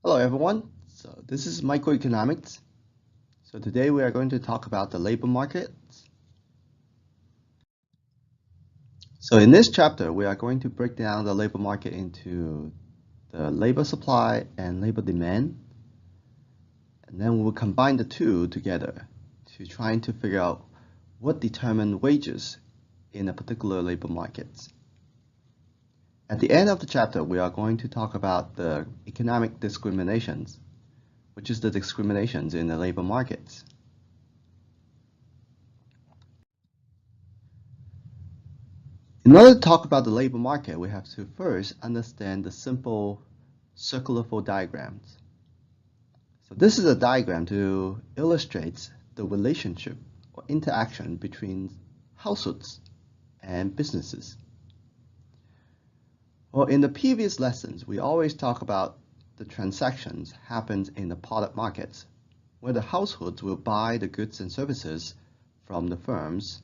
Hello everyone, so this is Microeconomics. So today we are going to talk about the labor market. So in this chapter we are going to break down the labor market into the labor supply and labor demand, and then we will combine the two together to trying to figure out what determines wages in a particular labor market. At the end of the chapter we are going to talk about the economic discriminations, which is the discriminations in the labor markets. In order to talk about the labor market, we have to first understand the simple circular flow diagrams. So this is a diagram to illustrate the relationship or interaction between households and businesses. Well, in the previous lessons, we always talk about the transactions happens in the product markets, where the households will buy the goods and services from the firms.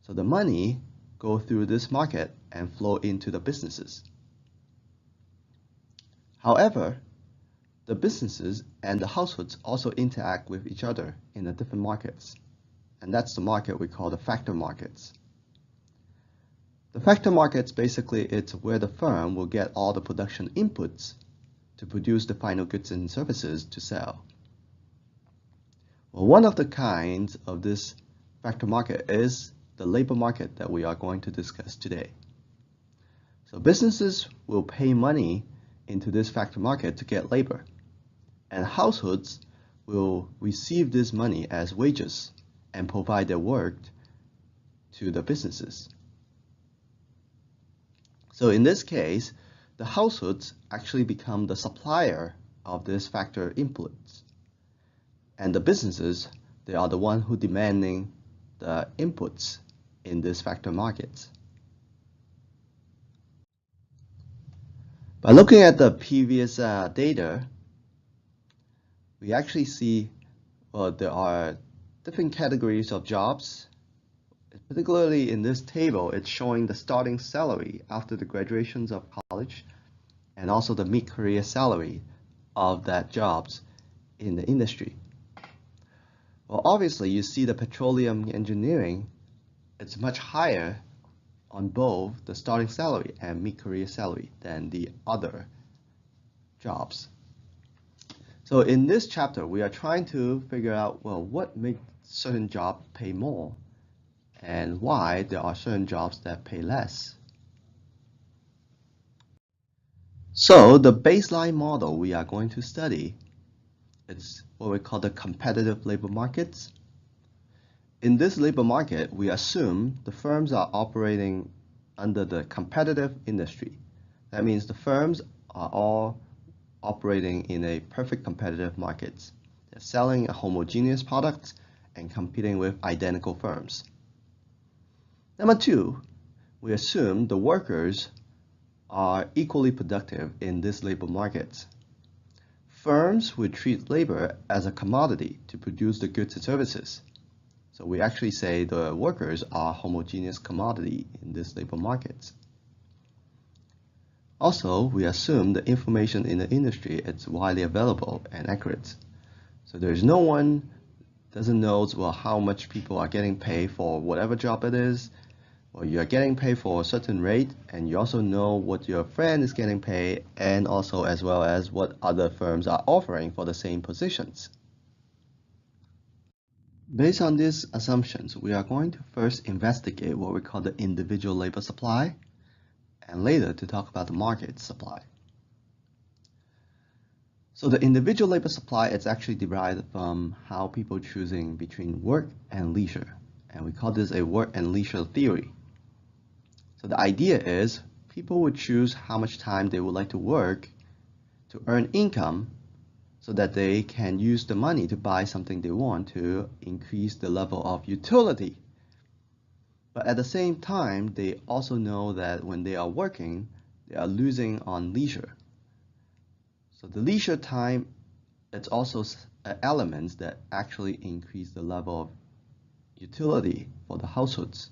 So the money go through this market and flow into the businesses. However, the businesses and the households also interact with each other in the different markets, and that's the market we call the factor markets. The factor markets basically it's where the firm will get all the production inputs to produce the final goods and services to sell. Well, one of the kinds of this factor market is the labor market that we are going to discuss today. So businesses will pay money into this factor market to get labor, and households will receive this money as wages and provide their work to the businesses. So in this case, the households actually become the supplier of this factor inputs, and the businesses, they are the one who demanding the inputs in this factor markets. By looking at the previous data, we actually see there are different categories of jobs. Particularly in this table, it's showing the starting salary after the graduations of college and also the mid-career salary of that jobs in the industry. Well, obviously, you see the petroleum engineering, it's much higher on both the starting salary and mid-career salary than the other jobs. So in this chapter, we are trying to figure out, well, what makes certain jobs pay more and why there are certain jobs that pay less. So the baseline model we are going to study is what we call the competitive labor markets. In this labor market, we assume the firms are operating under the competitive industry. That means the firms are all operating in a perfect competitive markets. They're selling a homogeneous product and competing with identical firms. Number two, we assume the workers are equally productive in this labor market. Firms would treat labor as a commodity to produce the goods and services. So we actually say the workers are homogeneous commodity in this labor market. Also, we assume the information in the industry is widely available and accurate. So there's no one doesn't know well how much people are getting paid for whatever job it is. Well, you are getting paid for a certain rate, and you also know what your friend is getting paid, and also as well as what other firms are offering for the same positions. Based on these assumptions, we are going to first investigate what we call the individual labor supply, and later to talk about the market supply. So the individual labor supply is actually derived from how people choosing between work and leisure, and we call this a work and leisure theory. So the idea is people would choose how much time they would like to work to earn income so that they can use the money to buy something they want to increase the level of utility. But at the same time, they also know that when they are working, they are losing on leisure. So the leisure time, it's also elements that actually increase the level of utility for the households.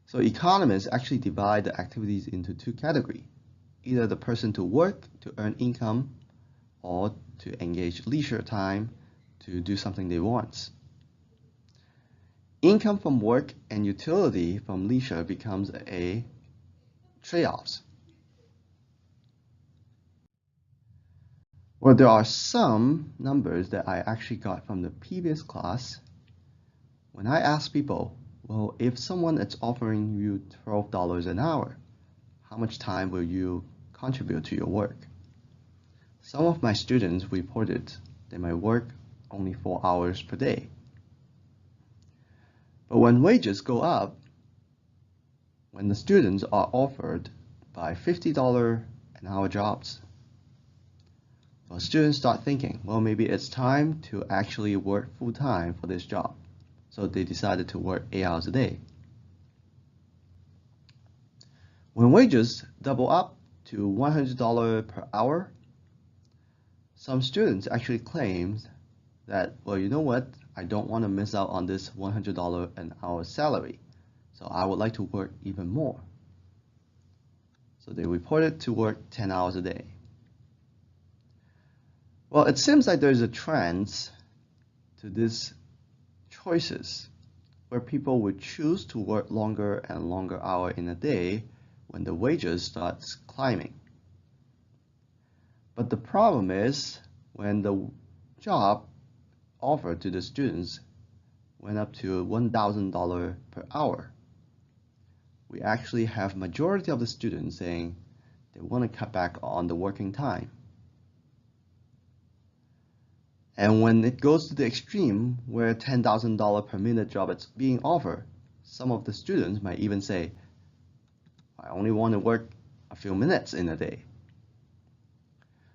So economists actually divide the activities into two categories. either the person to work to earn income or to engage leisure time to do something they want. Income from work and utility from leisure becomes a trade-offs. Well, there are some numbers that I actually got from the previous class. When I ask people, well, if someone is offering you $12 an hour, how much time will you contribute to your work? Some of my students reported they might work only 4 hours per day. But when wages go up, when the students are offered by $50 an hour jobs, well, students start thinking, well, maybe it's time to actually work full-time for this job. So they decided to work 8 hours a day. When wages double up to $100 per hour, some students actually claimed that, well, you know what? I don't want to miss out on this $100 an hour salary, so I would like to work even more. So they reported to work 10 hours a day. Well, it seems like there's a trend to these choices where people would choose to work longer and longer hours in a day when the wages starts climbing. But the problem is when the job offered to the students went up to $1,000 per hour, we actually have majority of the students saying they want to cut back on the working time. And when it goes to the extreme where $10,000 per minute job is being offered, some of the students might even say, I only want to work a few minutes in a day.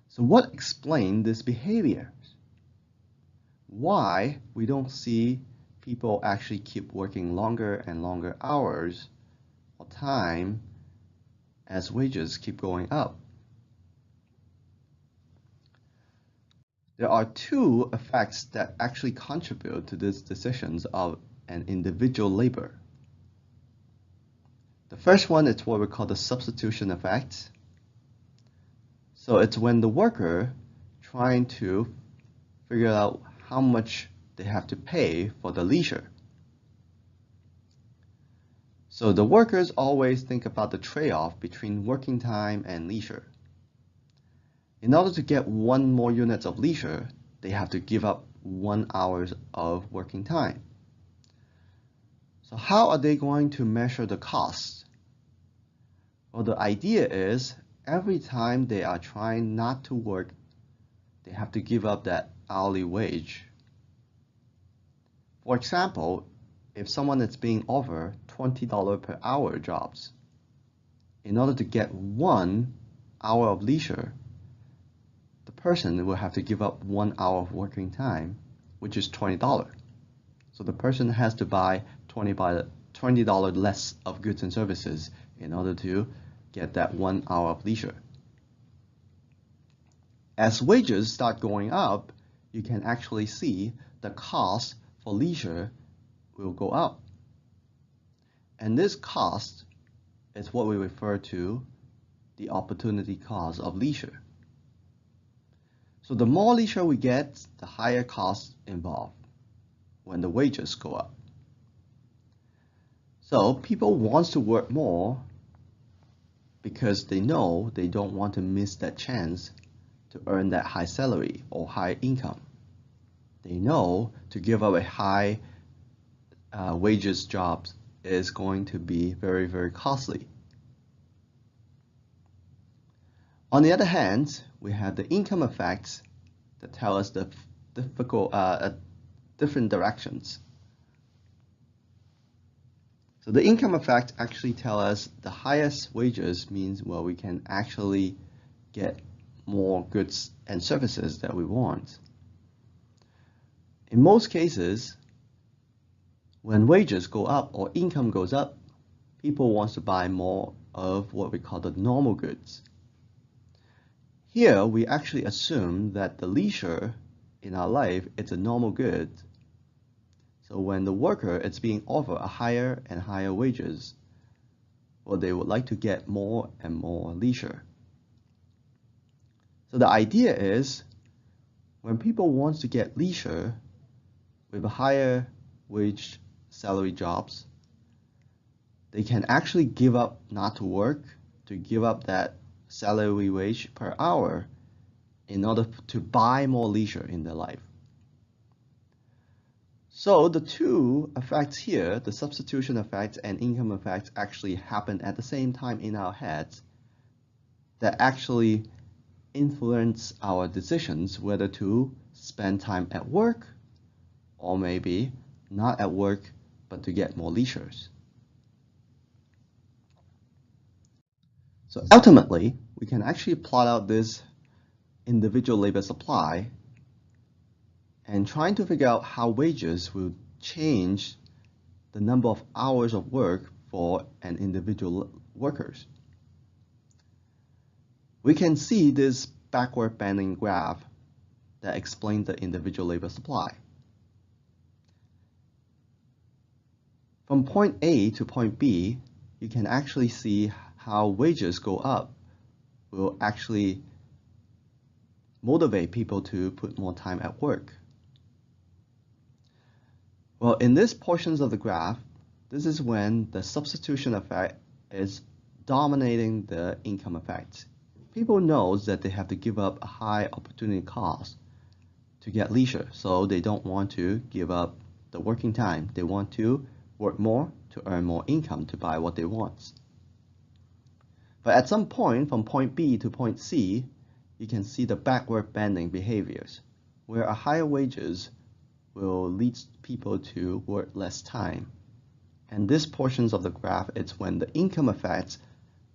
So what explains this behavior? Why we don't see people actually keep working longer and longer hours or time as wages keep going up? There are two effects that actually contribute to these decisions of an individual labor. The first one is what we call the substitution effect. So it's when the worker trying to figure out how much they have to pay for the leisure. So the workers always think about the trade-off between working time and leisure. In order to get 1 more units of leisure, they have to give up 1 hour of working time. So how are they going to measure the cost? Well, the idea is every time they are trying not to work, they have to give up that hourly wage. For example, if someone is being offered $20 per hour jobs, in order to get 1 hour of leisure, the person will have to give up 1 hour of working time, which is $20. So the person has to buy $20 less of goods and services in order to get that 1 hour of leisure. As wages start going up, you can actually see the cost for leisure will go up. And this cost is what we refer to the opportunity cost of leisure. So the more leisure we get, the higher costs involved when the wages go up. So people want to work more because they know they don't want to miss that chance to earn that high salary or high income. They know to give up a high wages job is going to be very, very costly. On the other hand, we have the income effects that tell us the different directions. So the income effect actually tell us the highest wages means, well, we can actually get more goods and services that we want. In most cases, when wages go up or income goes up, people want to buy more of what we call the normal goods. Here, we actually assume that the leisure in our life is a normal good. So when the worker is being offered a higher and higher wages, well, they would like to get more and more leisure. So the idea is when people want to get leisure with a higher wage salary jobs, they can actually give up not to work, to give up that salary wage per hour in order to buy more leisure in their life. So the two effects here, the substitution effect and income effect, actually happen at the same time in our heads that actually influence our decisions whether to spend time at work or maybe not at work but to get more leisures. So ultimately, we can actually plot out this individual labor supply and trying to figure out how wages will change the number of hours of work for an individual workers. We can see this backward bending graph that explains the individual labor supply. From point A to point B, you can actually see how wages go up will actually motivate people to put more time at work. Well, in these portions of the graph, this is when the substitution effect is dominating the income effect. People know that they have to give up a high opportunity cost to get leisure, so they don't want to give up the working time. They want to work more to earn more income to buy what they want. But at some point, from point B to point C, you can see the backward bending behaviors, where a higher wages will lead people to work less time. And this portions of the graph, it's when the income effect,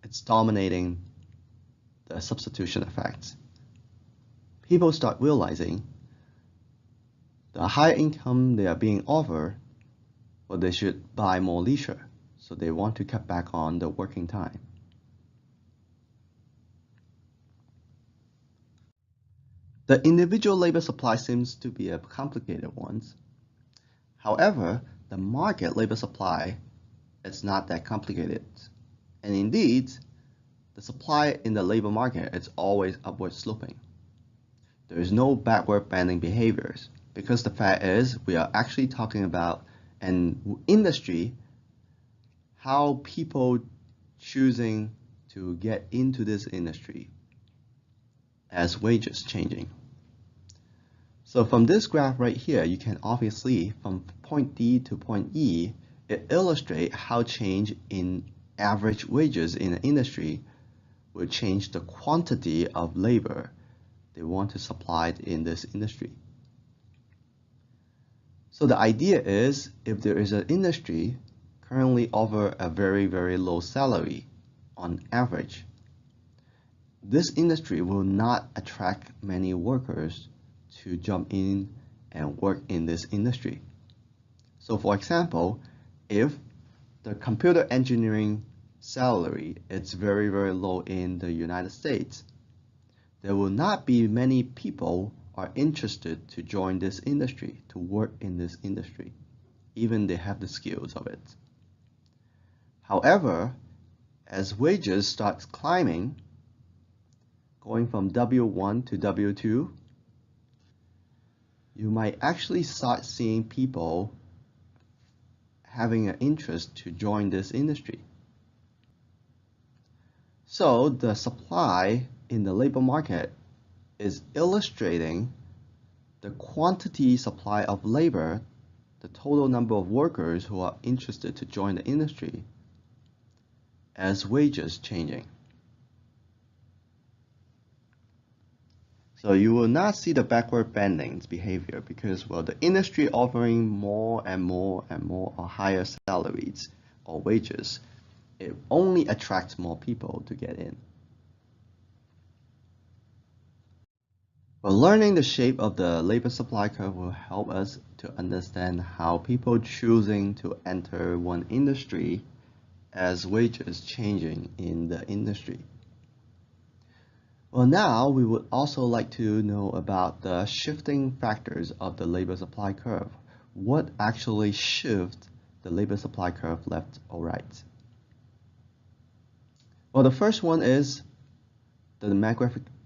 it's dominating the substitution effect. People start realizing the higher income they are being offered, well, they should buy more leisure. So they want to cut back on the working time. The individual labor supply seems to be a complicated one. However, the market labor supply is not that complicated. And indeed, the supply in the labor market is always upward sloping. There is no backward bending behaviors because the fact is we are actually talking about an industry, how people choosing to get into this industry as wages changing. So from this graph right here, you can obviously from point D to point E, it illustrates how change in average wages in an industry will change the quantity of labor they want to supply in this industry. So the idea is if there is an industry currently offer a very, very low salary on average, this industry will not attract many workers to jump in and work in this industry. So for example, if the computer engineering salary is very, very low in the United States, there will not be many people are interested to join this industry, to work in this industry, even they have the skills of it. However, as wages start climbing, going from W1 to W2, you might actually start seeing people having an interest to join this industry. So the supply in the labor market is illustrating the quantity supply of labor, the total number of workers who are interested to join the industry as wages changing. So you will not see the backward bending behavior because, well, the industry offering more and more and more or higher salaries or wages, it only attracts more people to get in. Well, learning the shape of the labor supply curve will help us to understand how people choosing to enter one industry as wages changing in the industry. Well, now we would also like to know about the shifting factors of the labor supply curve. What actually shifts the labor supply curve left or right? Well, the first one is the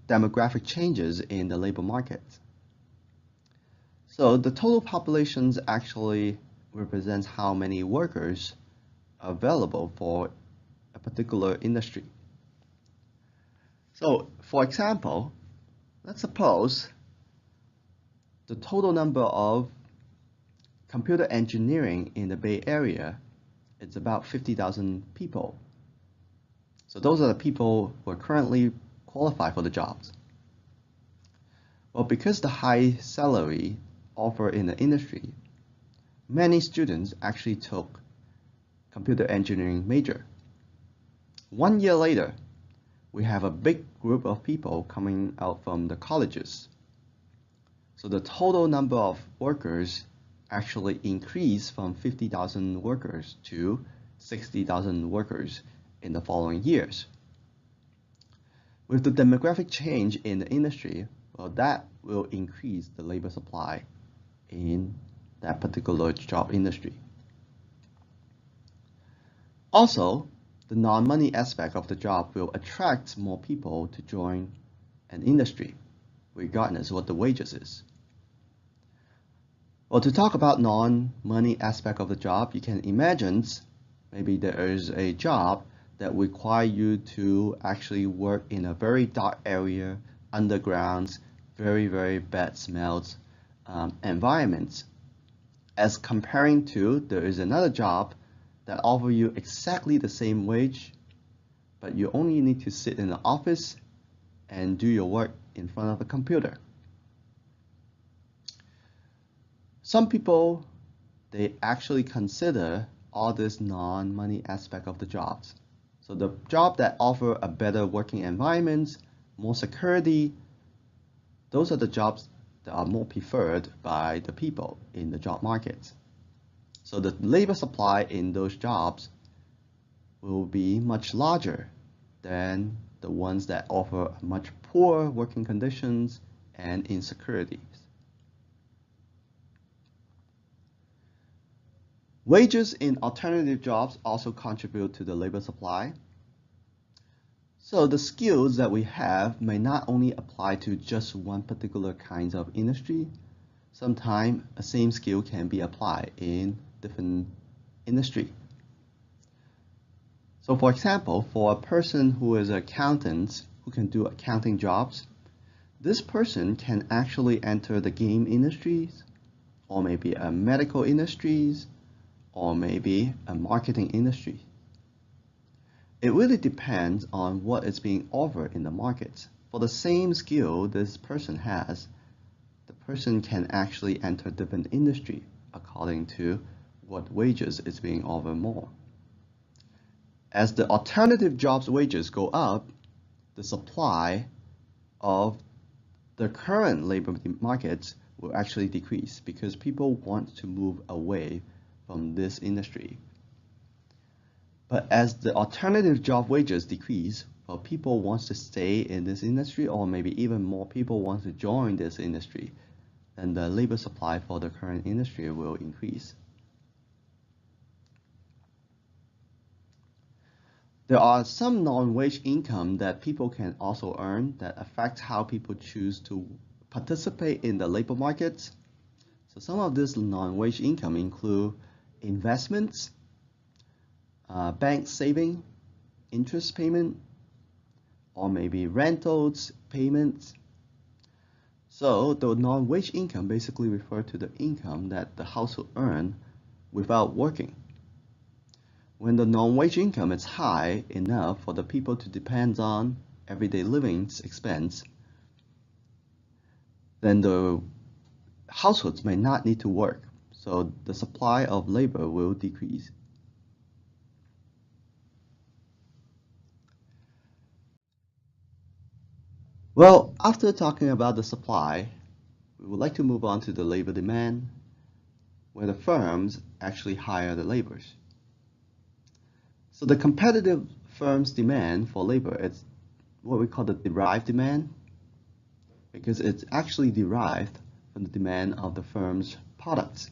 demographic changes in the labor market. So the total populations actually represents how many workers are available for a particular industry. So for example, let's suppose the total number of computer engineering in the Bay Area is about 50,000 people. So those are the people who are currently qualified for the jobs. Well, because the high salary offered in the industry, many students actually took computer engineering major. 1 year later, we have a big group of people coming out from the colleges. So the total number of workers actually increased from 50,000 workers to 60,000 workers in the following years. With the demographic change in the industry, well, that will increase the labor supply in that particular job industry. Also, the non-money aspect of the job will attract more people to join an industry, regardless what the wages is. Well, to talk about non-money aspect of the job, you can imagine maybe there is a job that requires you to actually work in a very dark area, underground, very, very bad smells environments, as comparing to there is another job that offers you exactly the same wage, but you only need to sit in the office and do your work in front of a computer. Some people, they actually consider all this non-money aspect of the jobs. So the job that offer a better working environment, more security, those are the jobs that are more preferred by the people in the job market. So the labor supply in those jobs will be much larger than the ones that offer much poor working conditions and insecurities. Wages in alternative jobs also contribute to the labor supply. So the skills that we have may not only apply to just one particular kind of industry. Sometimes the same skill can be applied in different industry. So for example, for a person who is an accountant who can do accounting jobs, this person can actually enter the game industries, or maybe a medical industries, or maybe a marketing industry. It really depends on what is being offered in the market. For the same skill this person has, the person can actually enter different industry according to what wages is being offered more. As the alternative jobs wages go up, the supply of the current labor markets will actually decrease because people want to move away from this industry. But as the alternative job wages decrease, well, people want to stay in this industry, or maybe even more people want to join this industry, then the labor supply for the current industry will increase. There are some non-wage income that people can also earn that affect how people choose to participate in the labor markets. So some of this non-wage income include investments, bank saving, interest payment, or maybe rentals payments. So the non-wage income basically refers to the income that the household earn without working. When the non-wage income is high enough for the people to depend on everyday living expense, then the households may not need to work. So the supply of labor will decrease. Well, after talking about the supply, we would like to move on to the labor demand, where the firms actually hire the laborers. So the competitive firms' demand for labor is what we call the derived demand, because it's actually derived from the demand of the firm's products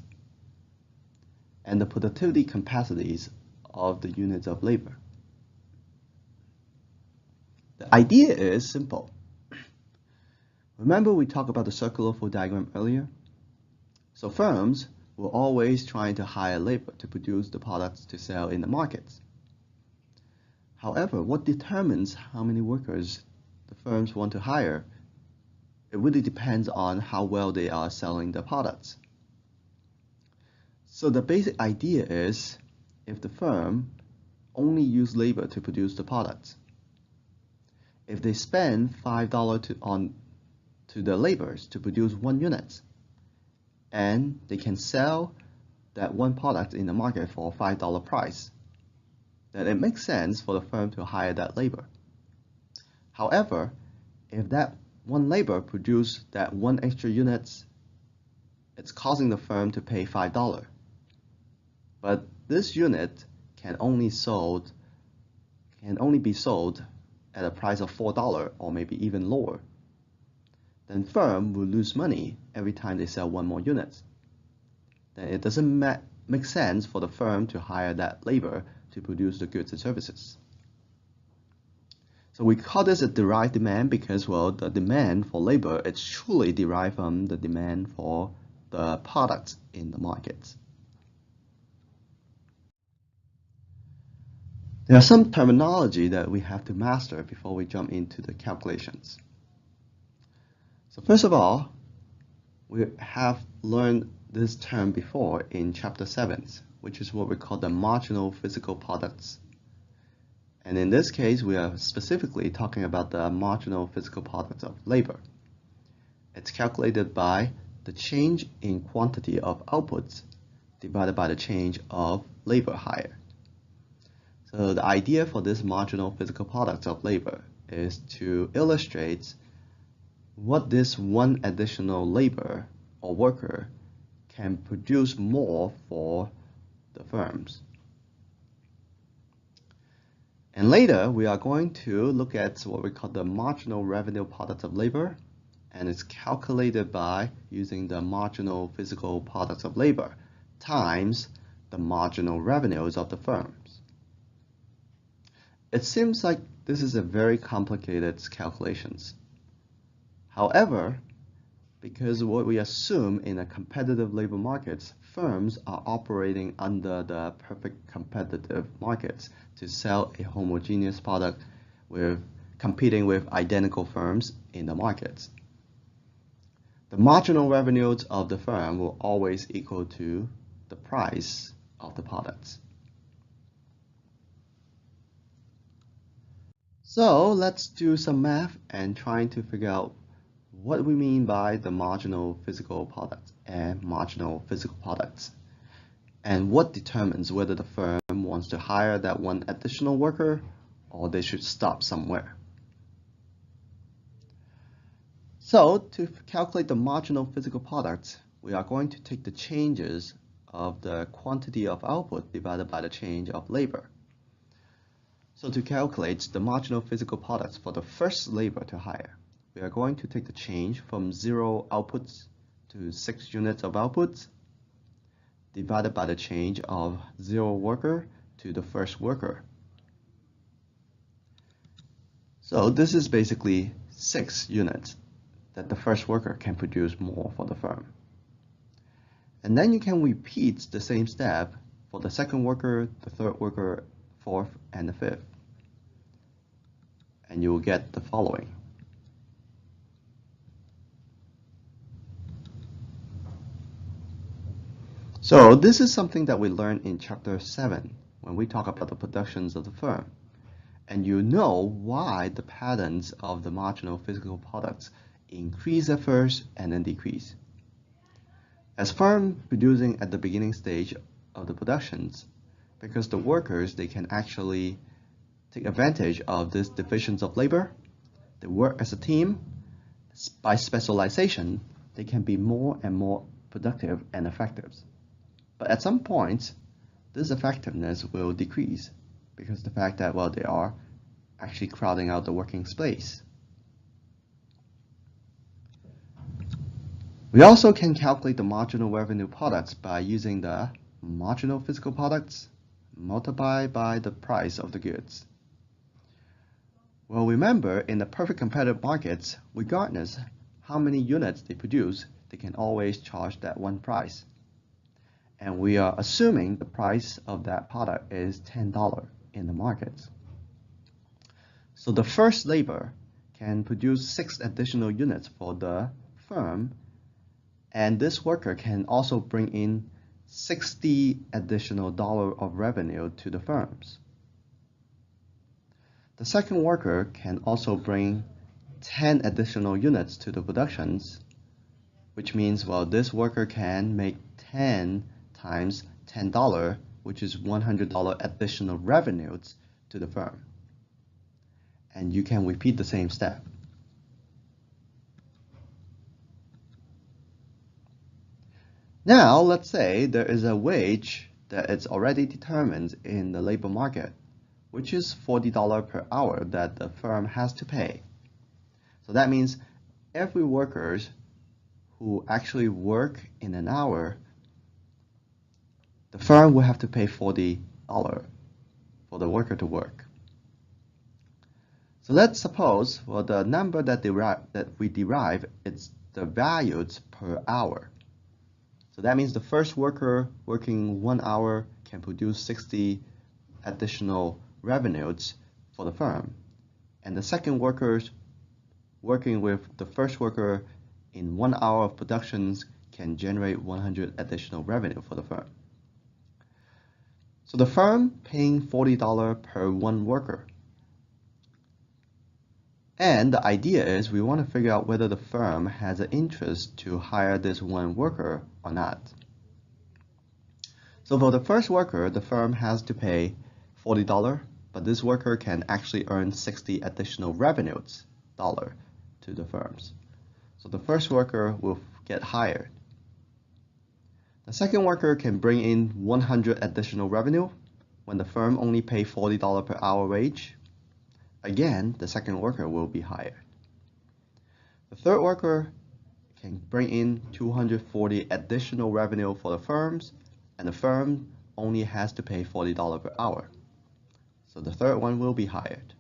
and the productivity capacities of the units of labor. The idea is simple. Remember we talked about the circular flow diagram earlier? So firms will always try to hire labor to produce the products to sell in the markets. However, what determines how many workers the firms want to hire, it really depends on how well they are selling the products. So the basic idea is, if the firm only use labor to produce the products, if they spend $5 to the laborers to produce 1 unit, and they can sell that one product in the market for a $5 price, then it makes sense for the firm to hire that labor. However, if that one labor produce that 1 extra unit, it's causing the firm to pay $5. But this unit can only be sold at a price of $4 or maybe even lower. Then firm will lose money every time they sell 1 more unit. Then it doesn't make sense for the firm to hire that labor to produce the goods and services. So we call this a derived demand because, well, the demand for labor is truly derived from the demand for the products in the market. There are some terminology that we have to master before we jump into the calculations. So first of all, we have learned this term before in Chapter 7, which is what we call the marginal physical products. And in this case, we are specifically talking about the marginal physical products of labor. It's calculated by the change in quantity of outputs divided by the change of labor hired. So the idea for this marginal physical products of labor is to illustrate what this one additional labor or worker can produce more for the firms. And later, we are going to look at what we call the marginal revenue products of labor, and it's calculated by using the marginal physical products of labor times the marginal revenues of the firms. It seems like this is a very complicated calculations. However, because what we assume in a competitive labor markets, firms are operating under the perfect competitive markets to sell a homogeneous product with competing with identical firms in the markets. The marginal revenues of the firm will always equal to the price of the products. So let's do some math and trying to figure out what we mean by the marginal physical products and marginal physical products, and what determines whether the firm wants to hire that one additional worker or they should stop somewhere. So to calculate the marginal physical products, we are going to take the changes of the quantity of output divided by the change of labor. So to calculate the marginal physical products for the first labor to hire, we are going to take the change from 0 outputs to 6 units of outputs divided by the change of 0 worker to the first worker. So this is basically 6 units that the first worker can produce more for the firm. And then you can repeat the same step for the second worker, the third worker, fourth, and the fifth. And you will get the following. So this is something that we learned in Chapter 7 when we talk about the productions of the firm. And you know why the patterns of the marginal physical products increase at first and then decrease. As firms producing at the beginning stage of the productions, because the workers, they can actually take advantage of this divisions of labor, they work as a team. By specialization, they can be more and more productive and effective. But at some point, this effectiveness will decrease because the fact that, well, they are actually crowding out the working space. We also can calculate the marginal revenue products by using the marginal physical products multiplied by the price of the goods. Well, remember, in the perfect competitive markets, regardless how many units they produce, they can always charge that one price. And we are assuming the price of that product is $10 in the market. So the first labor can produce 6 additional units for the firm, and this worker can also bring in $60 additional of revenue to the firms. The second worker can also bring 10 additional units to the productions, which means, well, this worker can make 10 times $10, which is $100 additional revenues to the firm. And you can repeat the same step. Now, let's say there is a wage that is already determined in the labor market, which is $40 per hour that the firm has to pay. So that means every worker who actually work in an hour, the firm will have to pay $40 for the worker to work. So let's suppose, well, the number that we derive is the values per hour. So that means the first worker working 1 hour can produce 60 additional revenues for the firm. And the second workers working with the first worker in 1 hour of productions can generate 100 additional revenue for the firm. So the firm paying $40 per one worker. And the idea is we want to figure out whether the firm has an interest to hire this one worker or not. So for the first worker, the firm has to pay $40, but this worker can actually earn 60 additional revenues to the firms. So the first worker will get hired. The second worker can bring in 100 additional revenue when the firm only pay $40 per hour wage. Again, the second worker will be hired. The third worker can bring in 240 additional revenue for the firms, and the firm only has to pay $40 per hour. So the third one will be hired.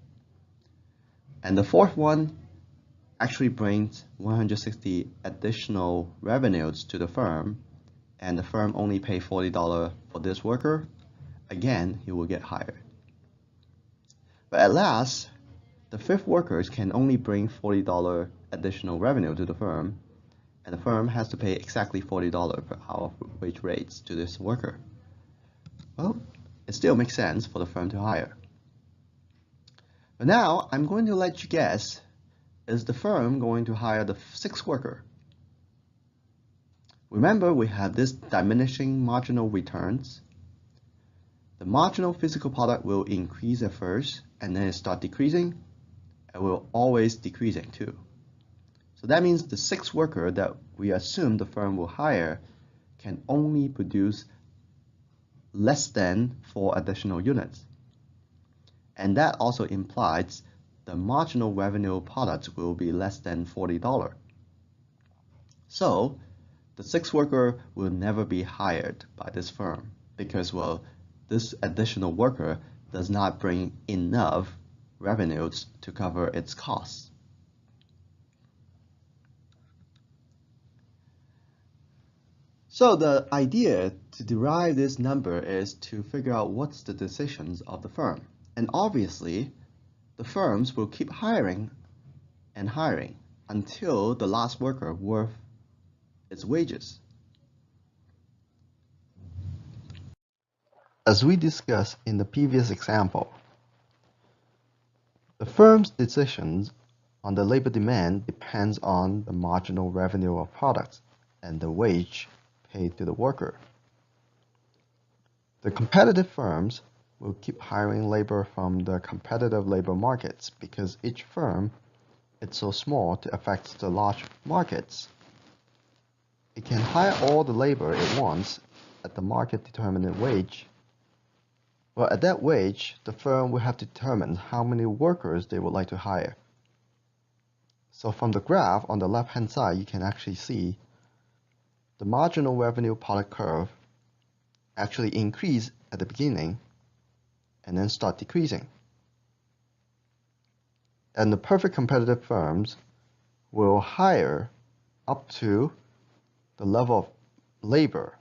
And the fourth one actually brings 160 additional revenues to the firm, and the firm only pay $40 for this worker. Again, he will get hired. But at last, the fifth workers can only bring $40 additional revenue to the firm, and the firm has to pay exactly $40 per hour wage rates to this worker. Well, it still makes sense for the firm to hire. But now, I'm going to let you guess, is the firm going to hire the sixth worker? Remember, we have this diminishing marginal returns. The marginal physical product will increase at first, and then it start decreasing. It will always decreasing too. So that means the sixth worker that we assume the firm will hire can only produce less than 4 additional units. And that also implies the marginal revenue product will be less than $40. So the sixth worker will never be hired by this firm because, well, this additional worker does not bring enough revenues to cover its costs. So the idea to derive this number is to figure out what's the decisions of the firm. And obviously, the firms will keep hiring and hiring until the last worker worth its wages. As we discussed in the previous example, the firm's decisions on the labor demand depends on the marginal revenue of products and the wage paid to the worker. The competitive firms will keep hiring labor from the competitive labor markets because each firm is so small to affect the large markets. It can hire all the labor it wants at the market-determined wage. Well, at that wage, the firm will have to determine how many workers they would like to hire. So from the graph on the left-hand side, you can actually see the marginal revenue product curve actually increase at the beginning and then start decreasing. And the perfect competitive firms will hire up to the level of labor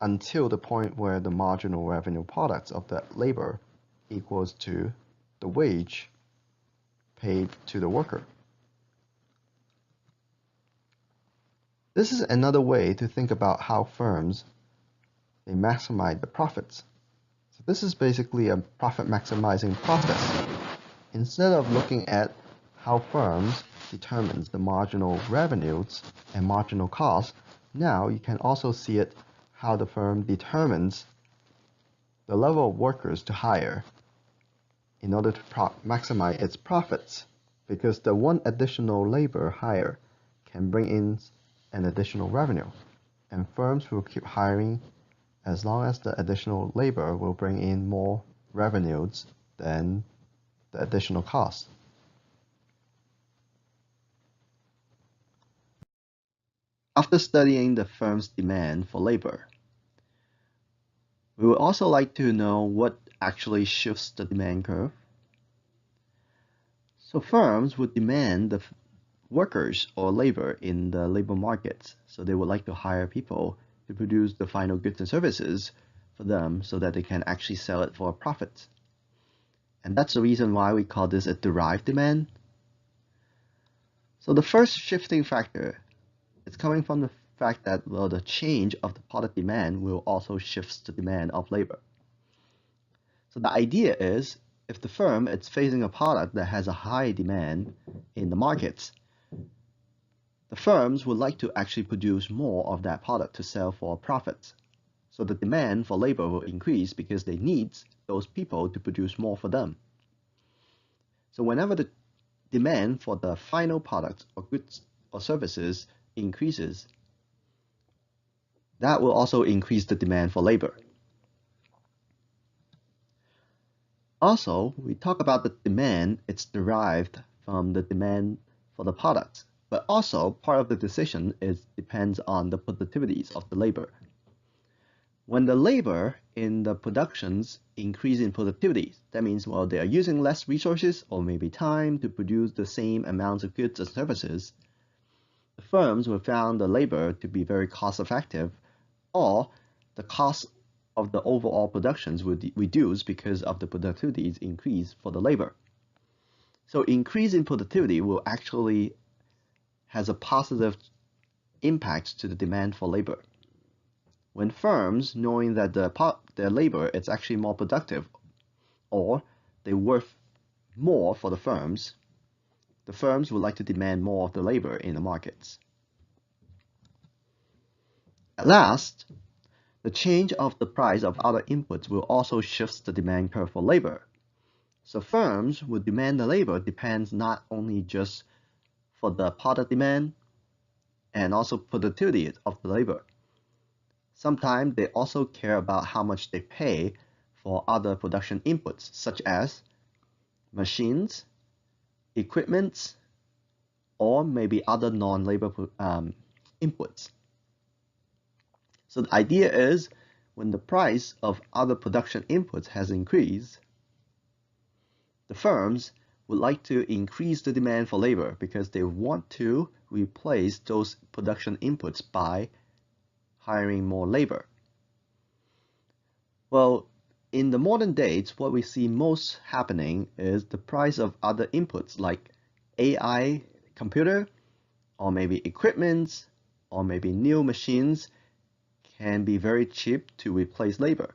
until the point where the marginal revenue products of that labor equals to the wage paid to the worker. This is another way to think about how firms they maximize the profits. So this is basically a profit maximizing process. Instead of looking at how firms determines the marginal revenues and marginal costs, now you can also see it how the firm determines the level of workers to hire in order to maximize its profits, because the one additional labor hire can bring in an additional revenue, and firms will keep hiring as long as the additional labor will bring in more revenues than the additional cost. After studying the firm's demand for labor, we would also like to know what actually shifts the demand curve. So firms would demand the workers or labor in the labor markets. So they would like to hire people to produce the final goods and services for them so that they can actually sell it for a profit. And that's the reason why we call this a derived demand. So the first shifting factor is coming from the fact that, well, the change of the product demand will also shift the demand of labor. So the idea is, if the firm is facing a product that has a high demand in the markets, the firms would like to actually produce more of that product to sell for a profit. So the demand for labor will increase because they need those people to produce more for them. So whenever the demand for the final product or goods or services increases, that will also increase the demand for labor. Also, we talk about the demand, it's derived from the demand for the products, but also part of the decision depends on the productivities of the labor. When the labor in the productions increase in productivity, that means, well, they are using less resources or maybe time to produce the same amounts of goods and services. The firms will find the labor to be very cost effective, or the cost of the overall productions will reduce because of the productivity's increase for the labor. So increase in productivity will actually has a positive impact to the demand for labor. When firms, knowing that their labor is actually more productive, or they're worth more for the firms would like to demand more of the labor in the markets. At last, the change of the price of other inputs will also shift the demand curve for labor. So firms would demand the labor depends not only just for the product demand and also productivity of the labor. Sometimes they also care about how much they pay for other production inputs, such as machines, equipment, or maybe other non-labor inputs. So the idea is, when the price of other production inputs has increased, the firms would like to increase the demand for labor because they want to replace those production inputs by hiring more labor. Well, in the modern days, what we see most happening is the price of other inputs like AI computer, or maybe equipment, or maybe new machines can be very cheap to replace labor.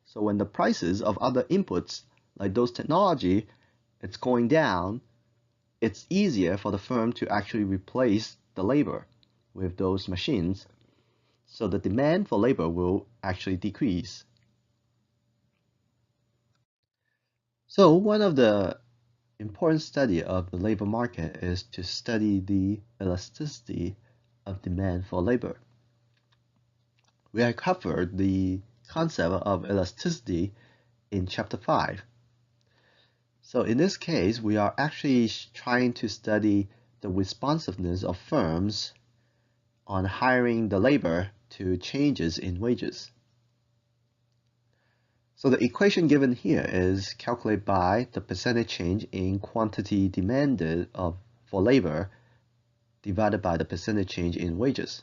So when the prices of other inputs like those technology, it's going down, it's easier for the firm to actually replace the labor with those machines. So the demand for labor will actually decrease. So one of the important study of the labor market is to study the elasticity of demand for labor. We have covered the concept of elasticity in chapter 5. So in this case, we are actually trying to study the responsiveness of firms on hiring the labor to changes in wages. So the equation given here is calculated by the percentage change in quantity demanded for labor divided by the percentage change in wages.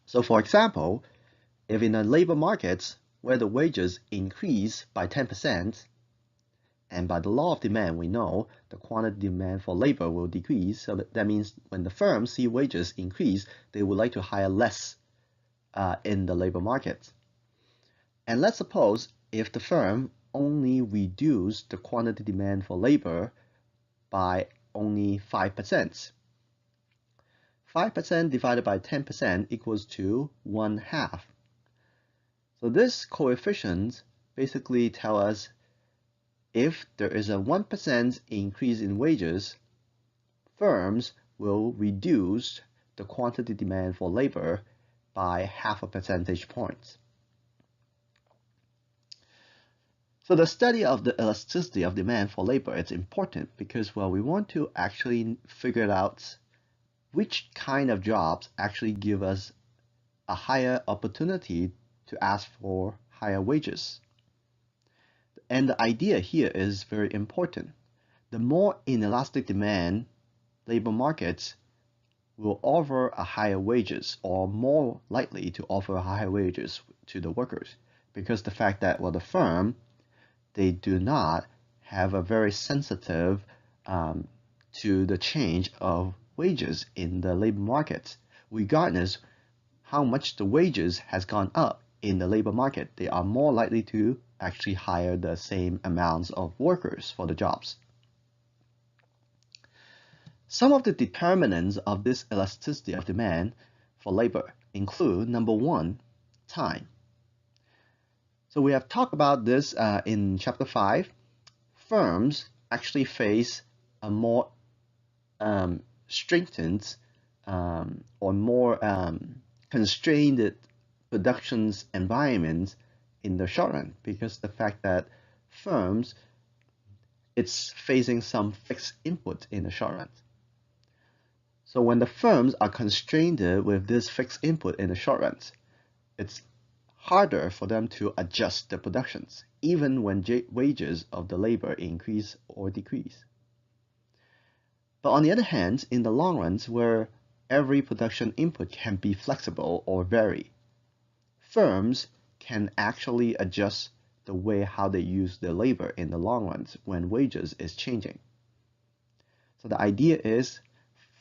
So for example, if in a labor market where the wages increase by 10%, and by the law of demand, we know the quantity demand for labor will decrease. So that means when the firms see wages increase, they would like to hire less in the labor market. And let's suppose if the firm only reduced the quantity demand for labor by only 5%. 5% divided by 10% equals to 1/2. So this coefficient basically tells us if there is a 1% increase in wages, firms will reduce the quantity demand for labor by 0.5 percentage points. So the study of the elasticity of demand for labor is important because, well, we want to actually figure out which kind of jobs actually give us a higher opportunity to ask for higher wages. And the idea here is very important. The more inelastic demand labor markets will offer a higher wages, or more likely to offer higher wages to the workers, because the fact that, well, the firm, they do not have a very sensitive to the change of wages in the labor market. Regardless how much the wages has gone up in the labor market, they are more likely to actually hire the same amounts of workers for the jobs. Some of the determinants of this elasticity of demand for labor include, number one, time. So we have talked about this in Chapter 5. Firms actually face a more strengthened or more constrained productions environment in the short run, because the fact that firms, it's facing some fixed input in the short run. So when the firms are constrained with this fixed input in the short run, it's harder for them to adjust the productions, even when wages of the labor increase or decrease. But on the other hand, in the long run, where every production input can be flexible or vary, firms can actually adjust the way how they use their labor in the long run when wages is changing. So the idea is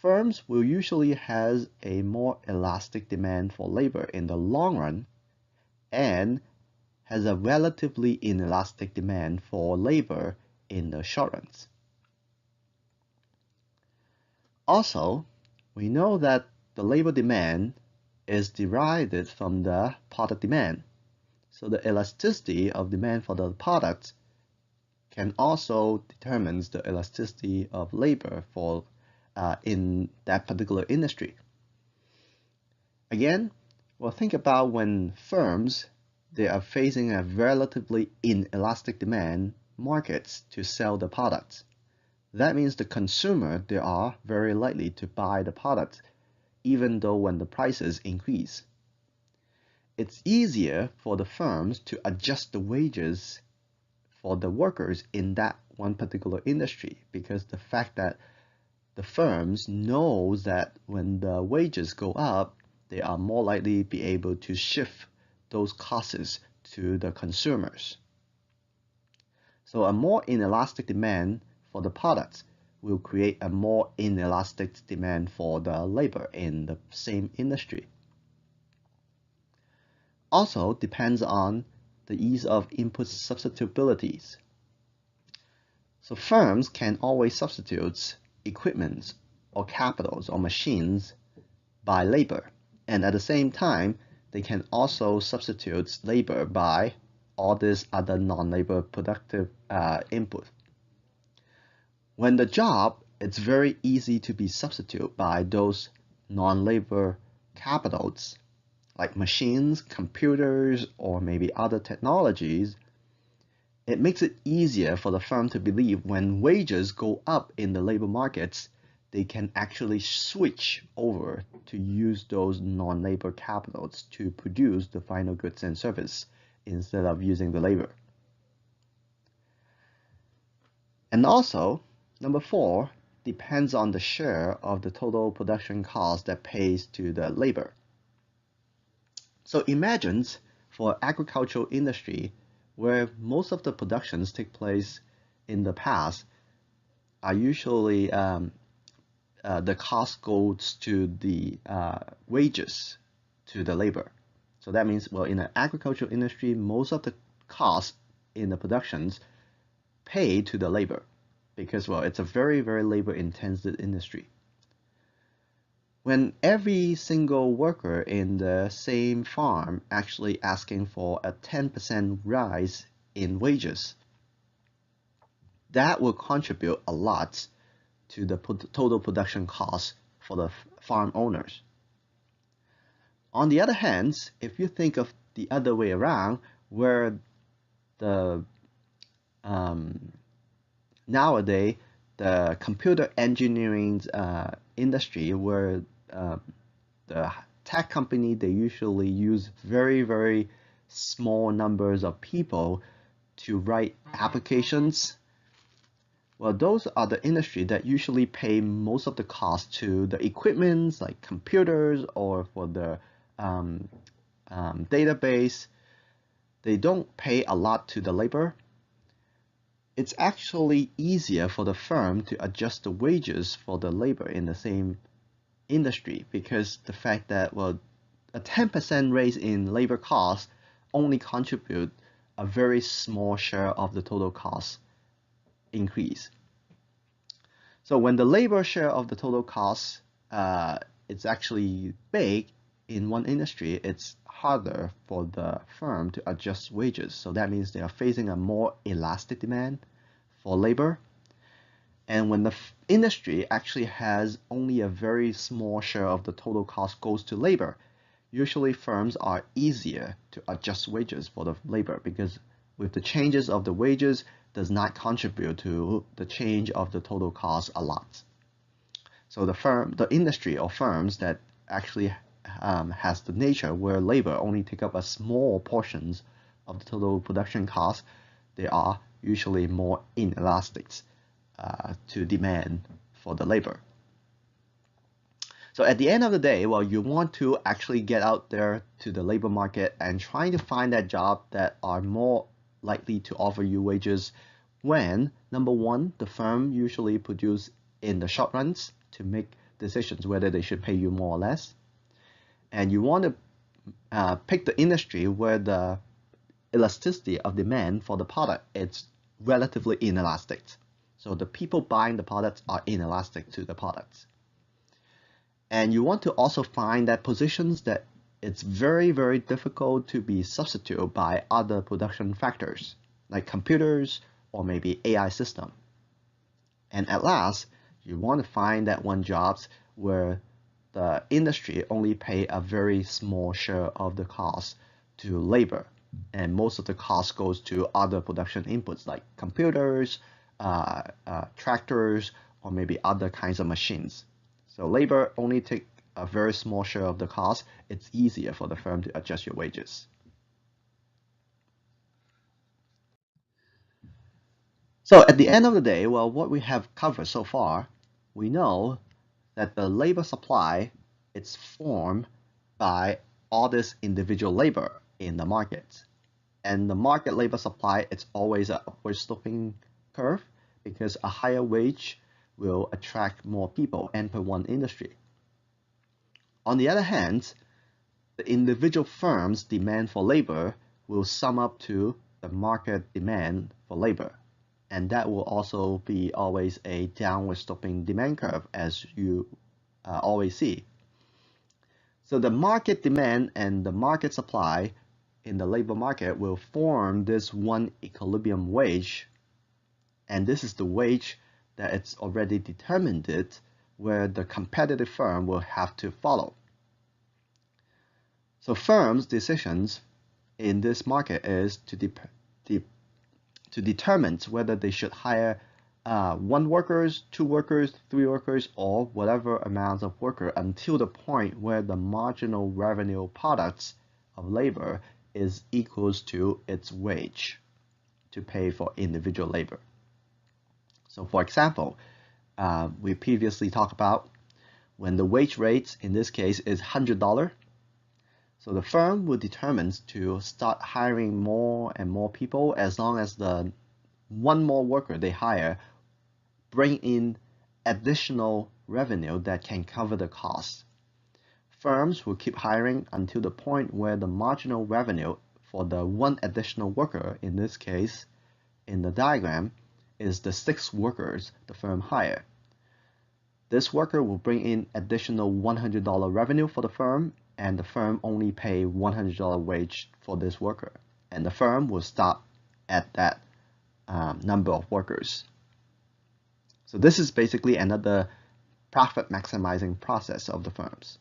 firms will usually have a more elastic demand for labor in the long run and has a relatively inelastic demand for labor in the short run. Also, we know that the labor demand is derived from the product demand. So the elasticity of demand for the products can also determine the elasticity of labor for in that particular industry. Again, well, think about when firms, they are facing a relatively inelastic demand markets to sell the products. That means the consumer, they are very likely to buy the product even though when the prices increase. It's easier for the firms to adjust the wages for the workers in that one particular industry, because the fact that the firms knows that when the wages go up, they are more likely to be able to shift those costs to the consumers. So a more inelastic demand for the products will create a more inelastic demand for the labor in the same industry. Also depends on the ease of input substitutabilities. So firms can always substitute equipment or capitals or machines by labor, and at the same time they can also substitute labor by all this other non-labor productive input. When the job, it's very easy to be substituted by those non-labor capitals like machines, computers, or maybe other technologies. It makes it easier for the firm to believe when wages go up in the labor markets, they can actually switch over to use those non-labor capitals to produce the final goods and service instead of using the labor. And also, number 4, depends on the share of the total production cost that pays to the labor. So imagine for agricultural industry, where most of the productions take place in the past, are usually the cost goes to the wages to the labor. So that means, well, in the agricultural industry, most of the costs in the productions pay to the labor because, well, it's a very, very labor-intensive industry. When every single worker in the same farm actually asking for a 10% rise in wages, that will contribute a lot to the total production cost for the farm owners. On the other hand, if you think of the other way around, where the nowadays the computer engineering industry, where the tech company, they usually use very, very small numbers of people to write applications. Well, those are the industry that usually pay most of the cost to the equipment like computers or for the database. They don't pay a lot to the labor. It's actually easier for the firm to adjust the wages for the labor in the same industry because the fact that, well, a 10% raise in labor costs only contribute a very small share of the total cost increase. So when the labor share of the total cost it's actually big in one industry, it's harder for the firm to adjust wages. So that means they are facing a more elastic demand for labor. And when the industry actually has only a very small share of the total cost goes to labor, usually firms are easier to adjust wages for the labor because with the changes of the wages does not contribute to the change of the total cost a lot. So the industry or firms that actually has the nature where labor only take up a small portions of the total production cost, they are usually more inelastic to demand for the labor. So at the end of the day, well, you want to actually get out there to the labor market and trying to find that job that are more likely to offer you wages when, number one, the firm usually produce in the short runs to make decisions whether they should pay you more or less. And you want to pick the industry where the elasticity of demand for the product is relatively inelastic. So the people buying the products are inelastic to the products. And you want to also find that positions that it's very, very difficult to be substituted by other production factors like computers or maybe AI system. And at last, you want to find that one jobs where the industry only pay a very small share of the cost to labor, and most of the cost goes to other production inputs like computers, tractors, or maybe other kinds of machines. So labor only take a very small share of the cost. It's easier for the firm to adjust your wages. So at the end of the day, well, what we have covered so far, we know that the labor supply is formed by all this individual labor in the market. And the market labor supply, it's always an upward sloping curve because a higher wage will attract more people enter one industry. On the other hand, the individual firm's demand for labor will sum up to the market demand for labor. And that will also be always a downward sloping demand curve, as you always see. So the market demand and the market supply in the labor market will form this one equilibrium wage. And this is the wage that it's already determined it, where the competitive firm will have to follow. So firms' decisions in this market is to determine whether they should hire 1 workers, 2 workers, 3 workers, or whatever amounts of worker until the point where the marginal revenue products of labor is equals to its wage to pay for individual labor. So for example, we previously talked about, when the wage rate in this case is $100, so the firm will determine to start hiring more and more people as long as the one more worker they hire bring in additional revenue that can cover the cost. Firms will keep hiring until the point where the marginal revenue for the one additional worker, in this case, in the diagram, is the 6 workers the firm hire. This worker will bring in additional $100 revenue for the firm, and the firm only pay $100 wage for this worker. And the firm will stop at that number of workers. So this is basically another profit maximizing process of the firms.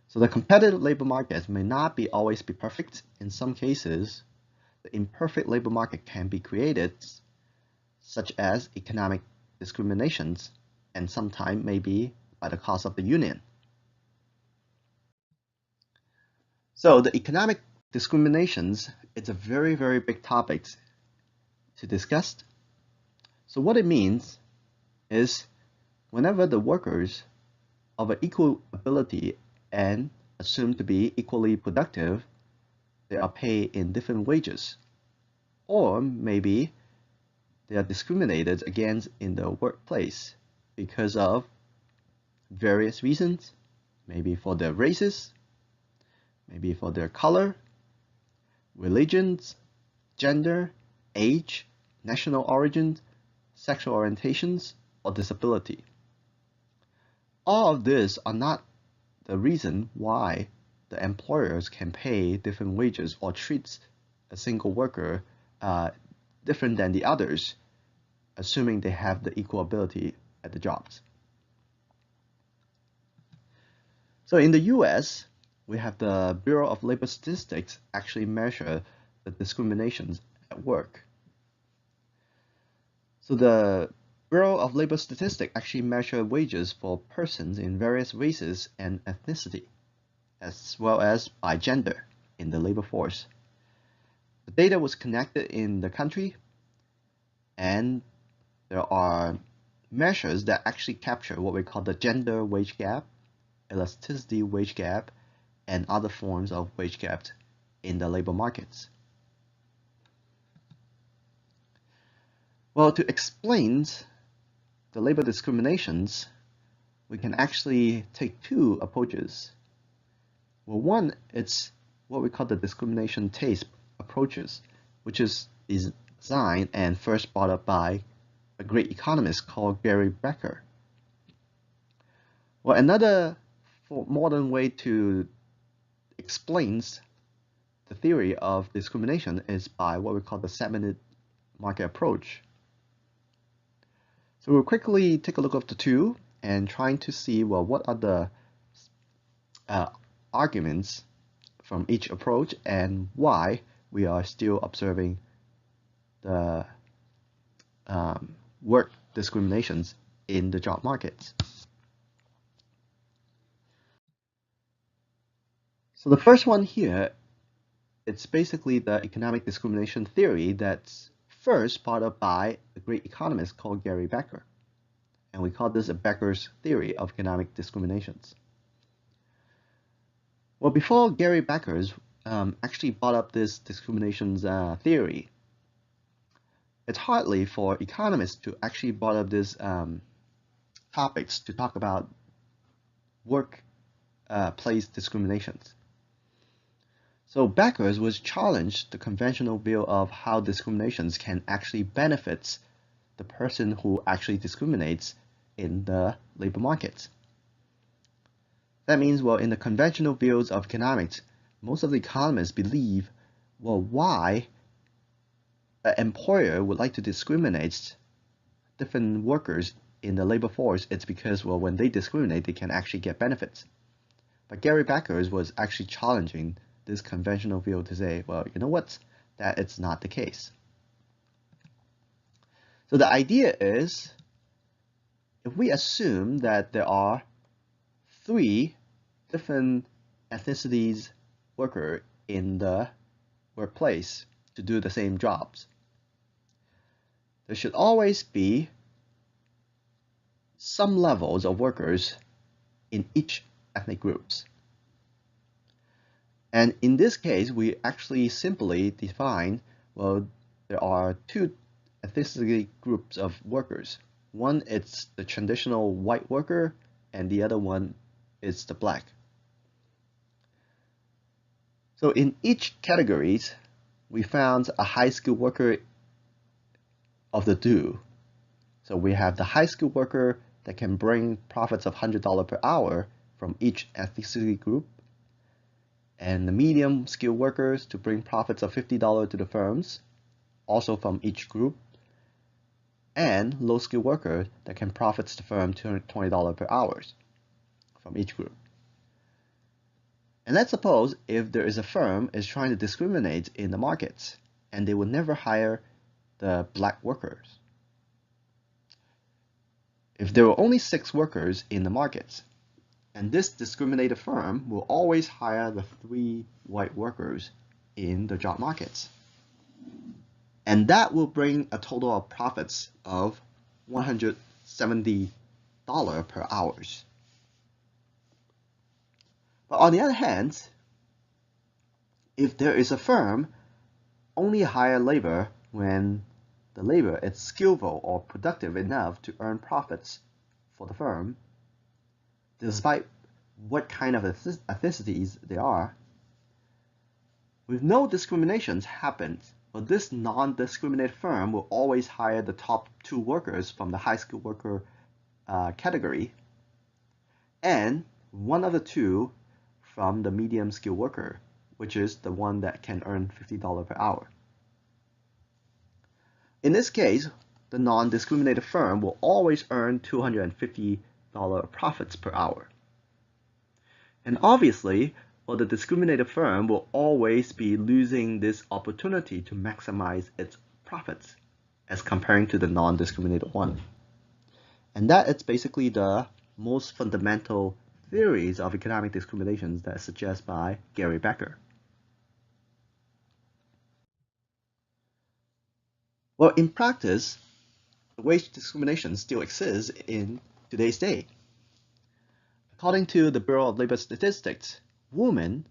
So the competitive labor market may not always be perfect. In some cases, the imperfect labor market can be created, such as economic discriminations, and sometimes maybe by the cause of the union. So the economic discriminations, it's a very, very big topic to discuss. So what it means is whenever the workers of an equal ability and assumed to be equally productive, they are paid in different wages. Or maybe they are discriminated against in the workplace because of various reasons, maybe for their races, maybe for their color, religions, gender, age, national origin, sexual orientations, or disability. All of these are not the reason why the employers can pay different wages or treat a single worker different than the others, assuming they have the equal ability at the jobs. So in the US, we have the Bureau of Labor Statistics actually measure the discriminations at work. So the Bureau of Labor Statistics actually measure wages for persons in various races and ethnicity, as well as by gender in the labor force. The data was connected in the country, and there are measures that actually capture what we call the gender wage gap, elasticity wage gap, and other forms of wage gap in the labor markets. Well, to explain the labor discriminations, we can actually take 2 approaches. Well, one, it's what we call the discrimination taste approaches, which is designed and first brought up by a great economist called Gary Becker. Well, another modern way to explain the theory of discrimination is by what we call the segmented market approach. So we'll quickly take a look at the 2 and trying to see, well, what are the arguments from each approach and why we are still observing the work discriminations in the job markets. So the first one here, it's basically the economic discrimination theory that's first brought up by a great economist called Gary Becker. And we call this a Becker's theory of economic discriminations. Well, before Gary Becker's actually brought up this discriminations theory, it's hardly for economists to actually brought up these topics to talk about workplace discriminations. So Becker's was challenged the conventional view of how discriminations can actually benefit the person who actually discriminates in the labor market. That means, well, in the conventional views of economics, most of the economists believe, well, why an employer would like to discriminate different workers in the labor force, it's because, well, when they discriminate, they can actually get benefits. But Gary Becker's was actually challenging this conventional view to say, well, you know what, that it's not the case. So the idea is, if we assume that there are 3 different ethnicities worker in the workplace to do the same jobs, there should always be some levels of workers in each ethnic groups. And in this case, we actually simply define, well, there are two ethnicity groups of workers. One is the traditional white worker, and the other one is the black. So in each categories, we found a high-skilled worker of the two. So we have the high-skilled worker that can bring profits of $100 per hour from each ethnicity group, and the medium-skilled workers to bring profits of $50 to the firms, also from each group, and low-skilled worker that can profit the firm $220 per hour from each group. And let's suppose if there is a firm is trying to discriminate in the markets, and they will never hire the black workers. If there were only 6 workers in the markets, and this discriminated firm will always hire the 3 white workers in the job markets. And that will bring a total of profits of $170 per hour. But on the other hand, if there is a firm only hire labor when the labor is skillful or productive enough to earn profits for the firm, despite what kind of ethnicities they are, with no discriminations happened, but this non-discriminated firm will always hire the top 2 workers from the high-skilled worker category, and one of the 2 from the medium-skilled worker, which is the one that can earn $50 per hour. In this case, the non-discriminated firm will always earn $250 profits per hour. And obviously, well, the discriminated firm will always be losing this opportunity to maximize its profits as comparing to the non-discriminated one. And that is basically the most fundamental theories of economic discriminations that is suggested by Gary Becker. Well, in practice, wage discrimination still exists in today's day. According to the Bureau of Labor Statistics, women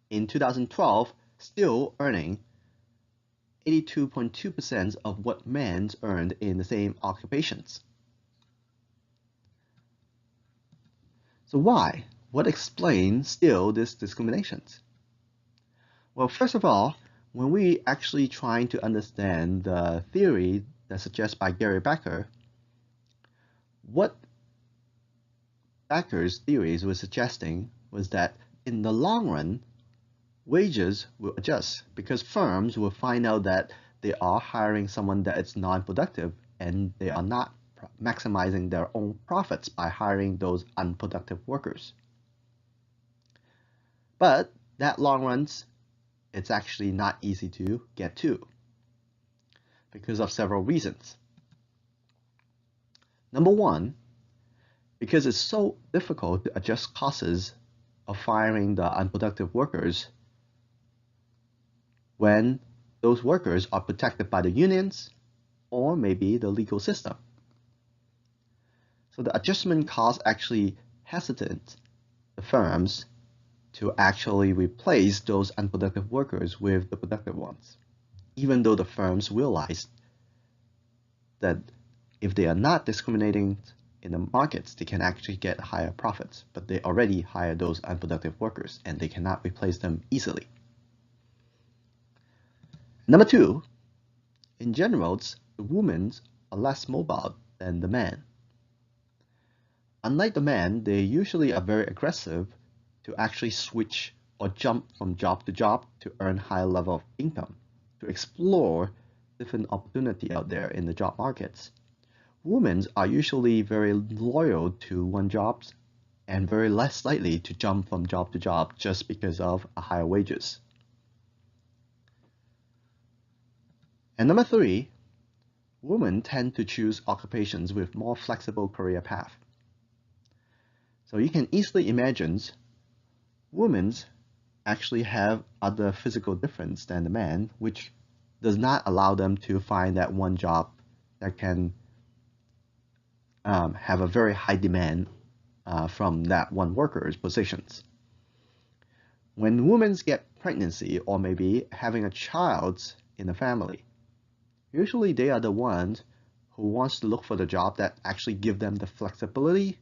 in 2012 still earning 82.2% of what men earned in the same occupations. So why? What explains still this discriminations? Well, first of all, when we actually trying to understand the theory that's suggested by Gary Becker, what Becker's theories were suggesting was that in the long run, wages will adjust because firms will find out that they are hiring someone that is non-productive and they are not maximizing their own profits by hiring those unproductive workers. But that long runs, it's actually not easy to get to because of several reasons. Number one, because it's so difficult to adjust costs of firing the unproductive workers when those workers are protected by the unions or maybe the legal system. So the adjustment costs actually hesitate the firms to actually replace those unproductive workers with the productive ones, even though the firms realize that if they are not discriminating in the markets, they can actually get higher profits, but they already hire those unproductive workers and they cannot replace them easily. Number two, in general, the women are less mobile than the men. Unlike the men, they usually are very aggressive to actually switch or jump from job to job to earn higher level of income, to explore different opportunity out there in the job markets. Women are usually very loyal to one job and very less likely to jump from job to job just because of higher wages. And number three, women tend to choose occupations with more flexible career path. So you can easily imagine women actually have other physical difference than the men, which does not allow them to find that one job that can have a very high demand from that one worker's positions. When women get pregnancy or maybe having a child in the family, usually they are the ones who wants to look for the job that actually give them the flexibility